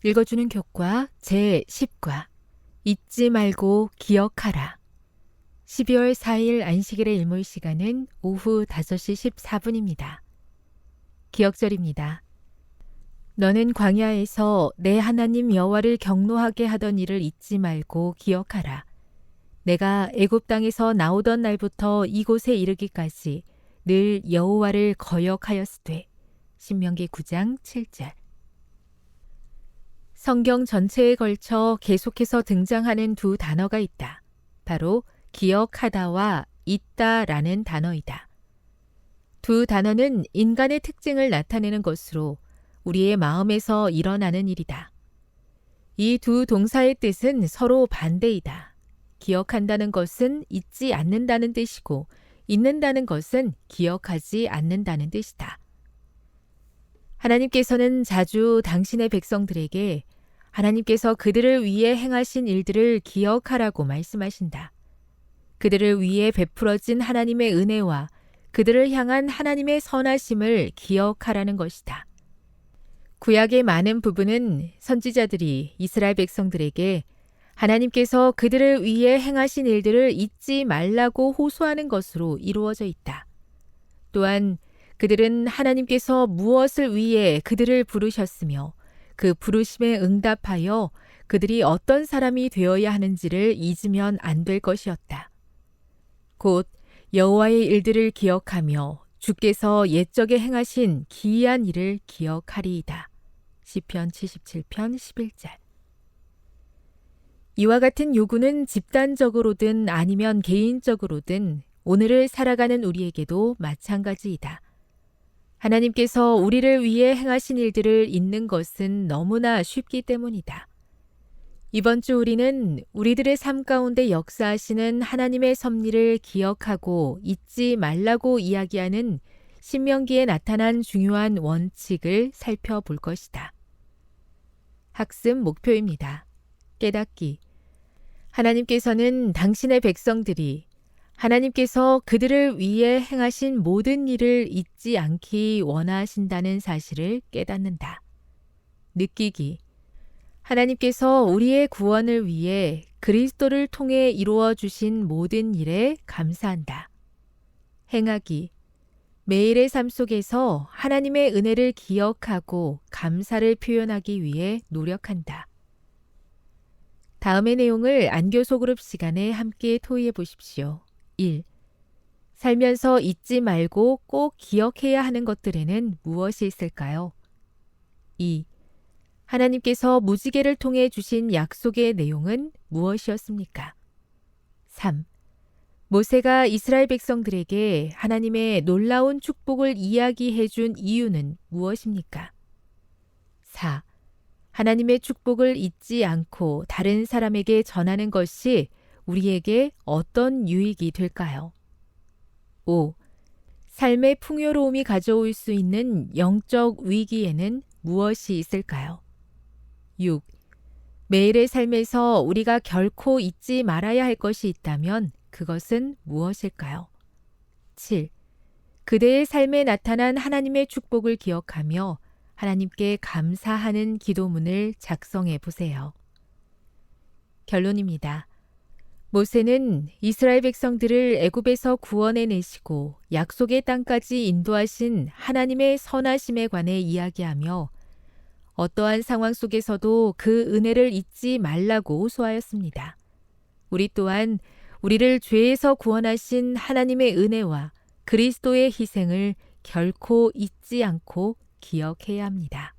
읽어주는 교과 제10과 잊지 말고 기억하라. 12월 4일 안식일의 일몰 시간은 오후 5시 14분입니다. 기억절입니다. 너는 광야에서 내 하나님 여호와를 경노하게 하던 일을 잊지 말고 기억하라. 내가 애굽 땅에서 나오던 날부터 이곳에 이르기까지 늘 여호와를 거역하였으되. 신명기 9장 7절. 성경 전체에 걸쳐 계속해서 등장하는 두 단어가 있다. 바로 기억하다와 잊다라는 단어이다. 두 단어는 인간의 특징을 나타내는 것으로 우리의 마음에서 일어나는 일이다. 이 두 동사의 뜻은 서로 반대이다. 기억한다는 것은 잊지 않는다는 뜻이고 잊는다는 것은 기억하지 않는다는 뜻이다. 하나님께서는 자주 당신의 백성들에게 하나님께서 그들을 위해 행하신 일들을 기억하라고 말씀하신다. 그들을 위해 베풀어진 하나님의 은혜와 그들을 향한 하나님의 선하심을 기억하라는 것이다. 구약의 많은 부분은 선지자들이 이스라엘 백성들에게 하나님께서 그들을 위해 행하신 일들을 잊지 말라고 호소하는 것으로 이루어져 있다. 또한 그들은 하나님께서 무엇을 위해 그들을 부르셨으며 그 부르심에 응답하여 그들이 어떤 사람이 되어야 하는지를 잊으면 안 될 것이었다. 곧 여호와의 일들을 기억하며 주께서 옛적에 행하신 기이한 일을 기억하리이다. 시편 77편 11절. 이와 같은 요구는 집단적으로든 아니면 개인적으로든 오늘을 살아가는 우리에게도 마찬가지이다. 하나님께서 우리를 위해 행하신 일들을 잊는 것은 너무나 쉽기 때문이다. 이번 주 우리는 우리들의 삶 가운데 역사하시는 하나님의 섭리를 기억하고 잊지 말라고 이야기하는 신명기에 나타난 중요한 원칙을 살펴볼 것이다. 학습 목표입니다. 깨닫기. 하나님께서는 당신의 백성들이 하나님께서 그들을 위해 행하신 모든 일을 잊지 않기 원하신다는 사실을 깨닫는다. 느끼기. 하나님께서 우리의 구원을 위해 그리스도를 통해 이루어 주신 모든 일에 감사한다. 행하기. 매일의 삶 속에서 하나님의 은혜를 기억하고 감사를 표현하기 위해 노력한다. 다음의 내용을 안교소 그룹 시간에 함께 토의해 보십시오. 1. 살면서 잊지 말고 꼭 기억해야 하는 것들에는 무엇이 있을까요? 2. 하나님께서 무지개를 통해 주신 약속의 내용은 무엇이었습니까? 3. 모세가 이스라엘 백성들에게 하나님의 놀라운 축복을 이야기해 준 이유는 무엇입니까? 4. 하나님의 축복을 잊지 않고 다른 사람에게 전하는 것이 우리에게 어떤 유익이 될까요? 5. 삶의 풍요로움이 가져올 수 있는 영적 위기에는 무엇이 있을까요? 6. 매일의 삶에서 우리가 결코 잊지 말아야 할 것이 있다면 그것은 무엇일까요? 7. 그대의 삶에 나타난 하나님의 축복을 기억하며 하나님께 감사하는 기도문을 작성해 보세요. 결론입니다. 모세는 이스라엘 백성들을 애굽에서 구원해 내시고 약속의 땅까지 인도하신 하나님의 선하심에 관해 이야기하며 어떠한 상황 속에서도 그 은혜를 잊지 말라고 호소하였습니다. 우리 또한 우리를 죄에서 구원하신 하나님의 은혜와 그리스도의 희생을 결코 잊지 않고 기억해야 합니다.